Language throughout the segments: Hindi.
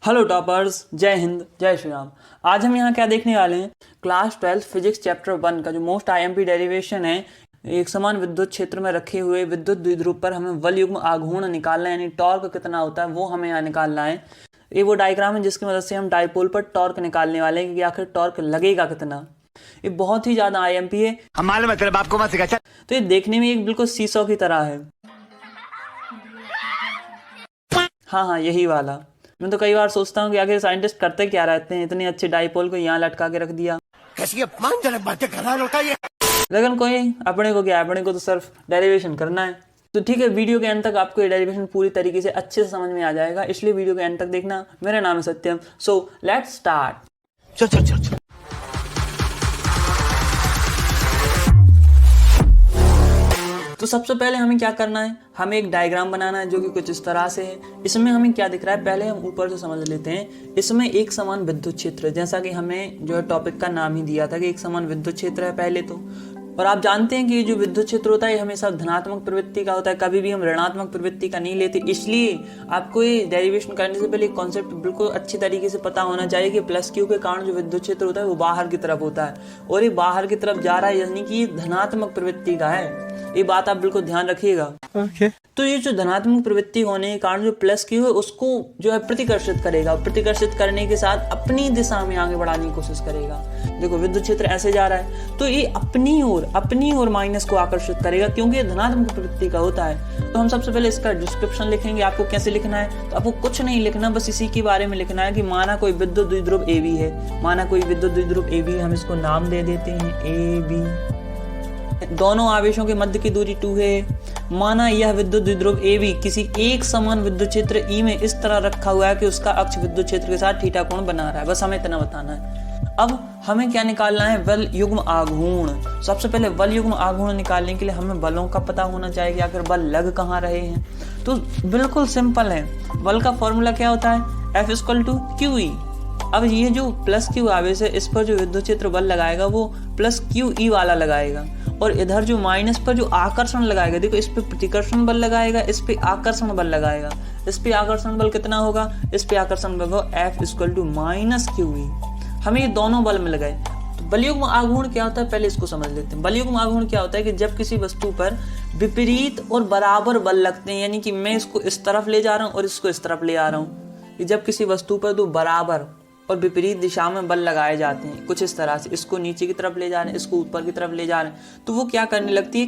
हेलो टॉपर्स, जय हिंद, जय श्री राम। आज हम यहाँ क्या देखने वाले हैं, क्लास 12 फिजिक्स चैप्टर 1 का जो मोस्ट आईएमपी डेरिवेशन है। एक समान विद्युत क्षेत्र में रखे हुए विद्युत द्विध्रुव पर हमें बल युग्म आघूर्ण निकालना है, यानी टॉर्क कितना होता है वो हमें यहाँ निकालना है। ये वो डायग्राम है जिसकी मदद से हम डायपोल पर टॉर्क निकालने वाले हैं कि आखिर टॉर्क लगेगा कितना। ये बहुत ही ज्यादा आईएमपी है। हमारे मतलब आपको मत सिखा। तो ये देखने में एक बिल्कुल सीसॉ की तरह है। हाँ, यही वाला। मैं तो कई बार सोचता हूँ कि आखिर साइंटिस्ट करते क्या रहते हैं, इतने अच्छे डाइपोल को यहाँ लटका के रख दिया। कैसी अपमानजनक बातें कर रहा लड़का ये। लेकिन कोई अपने को क्या, अपने को तो सिर्फ डेरिवेशन करना है। तो ठीक है, वीडियो के एंड तक आपको ये डेरिवेशन पूरी तरीके से अच्छे से समझ में आ जाएगा, इसलिए वीडियो के एंड तक देखना। मेरा नाम है सत्यम, सो लेट्स स्टार्ट। चल। तो सबसे पहले हमें क्या करना है, हमें एक डायग्राम बनाना है जो कि कुछ इस तरह से है। इसमें हमें क्या दिख रहा है, पहले हम ऊपर से समझ लेते हैं। इसमें एक समान विद्युत क्षेत्र है, जैसा कि हमें जो है टॉपिक का नाम ही दिया था कि एक समान विद्युत क्षेत्र है पहले तो। और आप जानते हैं कि ये जो विद्युत क्षेत्र होता है ये हमेशा धनात्मक प्रवृत्ति का होता है, कभी भी हम ऋणात्मक प्रवृत्ति का नहीं लेते। इसलिए आपको ये डेरिवेशन करने से पहले कॉन्सेप्ट बिल्कुल अच्छी तरीके से पता होना चाहिए कि प्लस क्यू के कारण जो विद्युत क्षेत्र होता है वो बाहर की तरफ होता है, और ये बाहर की तरफ जा रहा है, यानी कि धनात्मक प्रवृत्ति का है। ये बात आप बिल्कुल ध्यान रखिएगा। तो ये जो धनात्मक प्रवृत्ति होने के कारण जो प्लस क्यू है उसको जो है प्रतिकर्षित करेगा, प्रतिकर्षित करने के साथ अपनी दिशा में आगे बढ़ाने की कोशिश करेगा। देखो विद्युत क्षेत्र ऐसे जा रहा है तो ये अपनी ओर माइनस को आकर्षित करेगा, क्योंकि ये धनात्मक प्रवृत्ति का होता है। तो हम सबसे पहले इसका डिस्क्रिप्शन लिखेंगे। आपको कैसे लिखना है, तो आपको कुछ नहीं लिखना, बस इसी के बारे में लिखना है कि माना कोई विद्युत द्विध्रुव AB है। माना कोई विद्युत द्विध्रुव AB, हम इसको नाम दे देते हैं AB। दोनों आवेशों के मध्य की दूरी 2 है। माना यह विद्युत द्विध्रुव AB किसी एक समान विद्युत क्षेत्र E में इस तरह रखा हुआ है कि उसका अक्ष विद्युत क्षेत्र के साथ थीटा कोण बना रहा है। बस हमें इतना बताना है। अब हमें क्या निकालना है, बल युग्म आघूर्ण। सबसे पहले बल युग्म आघूर्ण निकालने के लिए हमें बलों का पता होना चाहिए कि आखिर बल लग कहाँ रहे हैं। तो बिल्कुल सिंपल है, बल का फॉर्मूला क्या होता है, F = QE। अब ये जो प्लस क्यू आवेश है इस पर जो विद्युत क्षेत्र बल लगाएगा वो प्लस QE वाला लगाएगा, और इधर जो माइनस पर जो आकर्षण लगाएगा, देखो इस पे प्रतिकर्षण बल लगाएगा, इस पे आकर्षण बल लगाएगा। इस पे आकर्षण बल कितना होगा, इस पे आकर्षण बल होगा F = QE। हमें ये दोनों बल मिल गए। तो बलयुग्म आघूर्ण क्या होता है, पहले इसको समझ लेते हैं। बलयुग्म आघूर्ण क्या होता है कि जब किसी वस्तु पर विपरीत और बराबर बल लगते हैं, यानी कि मैं इसको इस तरफ ले जा रहा हूँ और इसको इस तरफ ले आ रहा हूँ, कि जब किसी वस्तु पर दो बराबर और विपरीत दिशा में बल लगाए जाते हैं, कुछ इस तरह से, इसको नीचे की तरफ ले जा रहे हैं, इसको ऊपर की तरफ ले जा रहे हैं, तो वो क्या करने लगती है,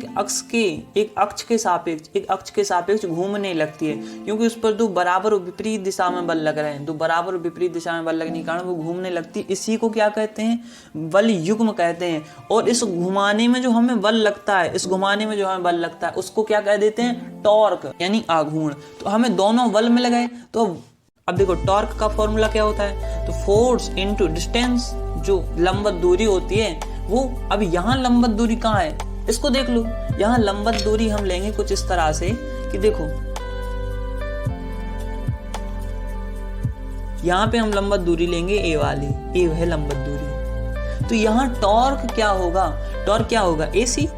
एक अक्ष के सापेक्ष घूमने लगती है, क्योंकि उस पर दो बराबर और विपरीत दिशा में बल लग रहे हैं। दो बराबर और विपरीत दिशा में बल लगने के कारण वो घूमने लगती है। इसी को क्या कहते हैं, बल युग्म कहते हैं। और इस घुमाने में जो हमें बल लगता है, उसको क्या कह देते हैं, टॉर्क, यानी आघूर्ण। तो हमें दोनों बल मिल गए। तो अब देखो टॉर्क का फॉर्मूला क्या होता है, तो फोर्स इनटू डिस्टेंस, जो लंबवत दूरी होती है वो। अब यहाँ लंबवत दूरी कहाँ है, इसको देख लो। यहाँ लंबवत दूरी हम लेंगे कुछ इस तरह से कि देखो यहाँ पे हम लंबवत दूरी लेंगे A वाली, A है लंबवत दूरी। तो यहाँ टॉर्क क्या होगा, AC।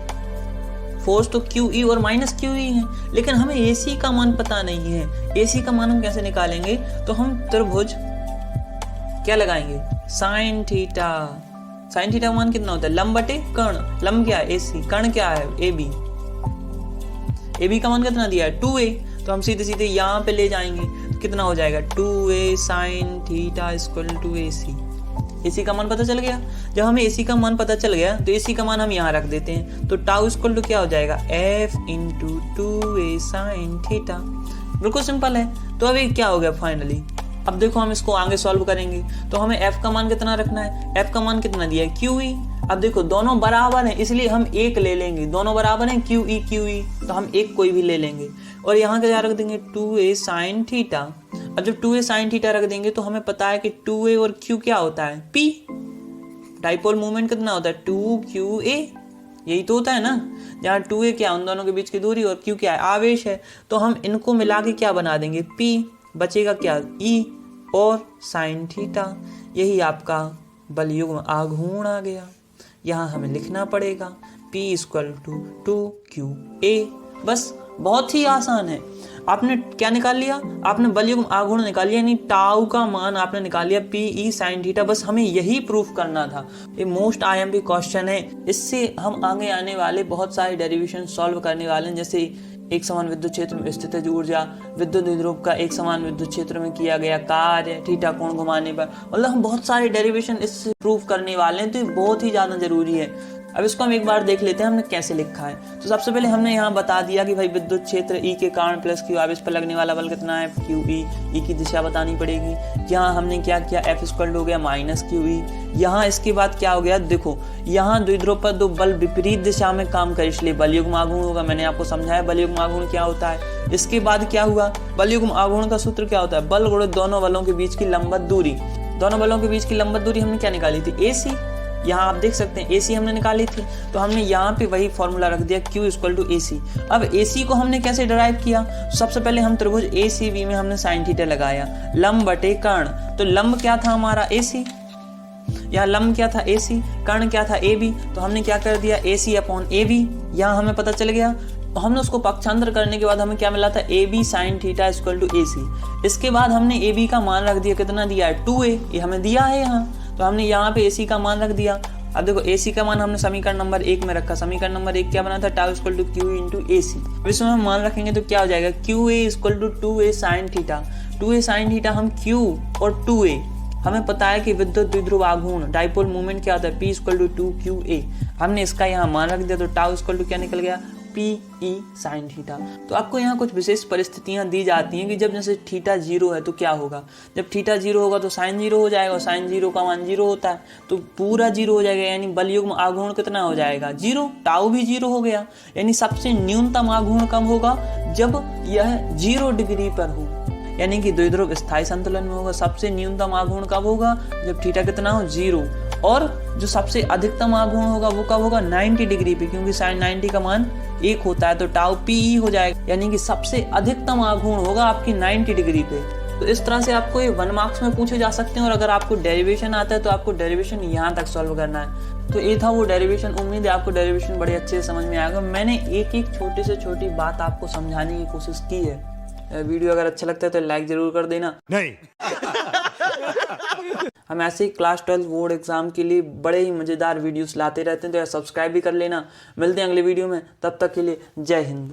फोर्स तो QE और माइनस QE है, लेकिन हमें AC का मान पता नहीं है। AC का मान हम कैसे निकालेंगे, तो हम त्रिभुज क्या लगाएंगे, साइन थीटा। साइन थीटा का मान कितना होता है, लंब बटे कर्ण। लंब क्या है, AC, कर्ण क्या है, AB। AB का मान कितना दिया है, 2A। तो हम सीधे सीधे यहाँ पे ले जाएंगे, तो कितना हो जाएगा, 2A sin θ = AC। AC का मान पता चल गया। जब हमें AC का मान पता चल गया तो AC का मान हम यहाँ रख देते हैं। तो τ क्या हो जाएगा, F × 2A sin θ। बिल्कुल सिंपल है। तो अभी क्या हो गया फाइनली, अब देखो हम इसको आगे सॉल्व करेंगे। तो हमें F का मान कितना रखना है, F का मान कितना दिया है, QE। अब देखो दोनों बराबर हैं, इसलिए हम एक ले लेंगे। दोनों बराबर हैं, QE, तो हम एक कोई भी ले लेंगे। और यहाँ क्या रख देंगे, 2A sin θ। अब जब 2A sin θ रख देंगे तो हमें पता है कि 2A और Q क्या होता है, P। डाइपोल मूवमेंट कितना होता है, 2QA। यही तो होता है ना, जहाँ 2A क्या, उन दोनों के बीच की दूरी, और Q क्या है, आवेश है। तो हम इनको मिला के क्या बना देंगे, P। बचेगा क्या, E और sin θ। यही आपका बल युग्म आघूर्ण आ गया। यहाँ हमें लिखना पड़ेगा P = 2QA। बस बहुत ही आसान है। आपने क्या निकाल लिया, आपने बलयुग्म आघूर्ण निकाल लिया, यानी टाउ का मान आपने निकाल लिया पी ई साइन थीटा। बस हमें यही प्रूफ करना था। ये मोस्ट आईएमपी क्वेश्चन है, इससे हम आगे आने वाले बहुत सारे डेरिवेशन सॉल्व करने वाले हैं। जैसे एक समान विद्युत क्षेत्र में स्थितिज ऊर्जा, विद्युत द्विध्रुव का एक समान विद्युत क्षेत्र में किया गया कार्य, थीटा कोण घुमाने पर, मतलब हम बहुत सारे डेरिवेशन इससे प्रूव करने वाले हैं। तो ये बहुत ही ज़्यादा जरूरी है। अब इसको हम एक बार देख लेते हैं हमने कैसे लिखा है। तो सबसे पहले हमने यहाँ बता दिया कि भाई विद्युत क्षेत्र ई के कारण प्लस क्यू, अब इस पर लगने वाला बल कितना है क्यू ई की दिशा बतानी पड़ेगी। यहाँ हमने क्या किया, एफ स्क्वायर हो गया माइनस क्यू ई। यहाँ इसके बाद क्या हो गया, देखो यहाँ द्विध्रुव पर दो बल विपरीत दिशा में काम करे, इसलिए बलयुग्म आघूर्ण होगा। मैंने आपको समझाया बलयुग्म आघूर्ण क्या होता है। इसके बाद क्या हुआ, बलयुग्म आघूर्ण का सूत्र क्या होता है, बल गुणित दोनों बलों के बीच की लंबवत दूरी। दोनों बलों के बीच की लंबवत दूरी हमने क्या निकाली थी, AC। यहाँ आप देख सकते हैं AC हमने निकाली थी, तो हमने यहाँ पे वही फॉर्मूला रख दिया Q इक्वल टू AC। अब AC को हमने कैसे डिराइव किया, सबसे पहले हम त्रिभुज ACB में हमने साइन थीटा लगाया, लंब बटे कर्ण। तो लंब क्या था हमारा AC, यहाँ लंब क्या था AC, कर्ण क्या था AB। तो हमने क्या कर दिया AC अपॉन AB, यहाँ हमें पता चल गया। तो हमने उसको पक्षांतर करने के बाद हमें क्या मिला था, AB sine theta equal to AC। इसके बाद हमने AB का मान रख दिया, कितना दिया है 2A, ये हमें दिया है यहाँ। तो हमने यहाँ पे AC का मान रख दिया। अब देखो AC का मान हमने समीकरण नंबर 1 में रखा। समीकरण नंबर 1 क्या बना था, tau equal to Q into AC। अब इसमें हम मान रखेंगे तो क्या हो जाएगा, QA equal to 2A sine theta. 2A sine theta हम Q और 2A, हमें पता है कि विद्युत द्विध्रुव आघूर्ण डाइपोल मूवमेंट क्या होता है, P इक्वल टू 2QA। हमने इसका यहाँ मान रख दिया, तो टाउ इक्वल टू क्या निकल गया, PE साइन थीटा। तो आपको यहाँ कुछ विशेष परिस्थितियां दी जाती हैं कि जब जैसे थीटा 0 है तो क्या होगा, जब थीटा 0 होगा तो साइन 0 हो जाएगा, और साइन 0 का मान 0 होता है तो पूरा 0 हो जाएगा, यानी बलयुग्म आघूर्ण कितना हो जाएगा 0, टाउ भी 0 हो गया। यानी सबसे न्यूनतम आघूर्ण कब होगा, जब यह 0 डिग्री पर हो, यानी कि द्विध्रुव स्थायी संतुलन में होगा। सबसे न्यूनतम आघूर्ण कब होगा, जब थीटा कितना हो 0। और जो सबसे अधिकतम आघूर्ण होगा वो कब होगा, 90 डिग्री पे, क्योंकि साइन 90 का मान 1 होता है, तो टाउ PE हो जाएगा। यानी कि सबसे अधिकतम आघूर्ण होगा आपकी 90 डिग्री पे। तो इस तरह से आपको ये 1 मार्क्स में पूछे जा सकते हैं। और अगर आपको डेरिवेशन आता है तो आपको डेरिवेशन यहाँ तक सॉल्व करना है। तो ये था वो डेरिवेशन। उम्मीद है आपको डेरिवेशन बड़े अच्छे से समझ में आएगा। मैंने एक एक छोटी से छोटी बात आपको समझाने की कोशिश की है। वीडियो अगर अच्छा लगता है तो लाइक जरूर कर देना। नहीं। हम ऐसे ही क्लास 12 बोर्ड एग्जाम के लिए बड़े ही मजेदार वीडियोस लाते रहते हैं, तो यार सब्सक्राइब भी कर लेना। मिलते हैं अगले वीडियो में, तब तक के लिए जय हिंद।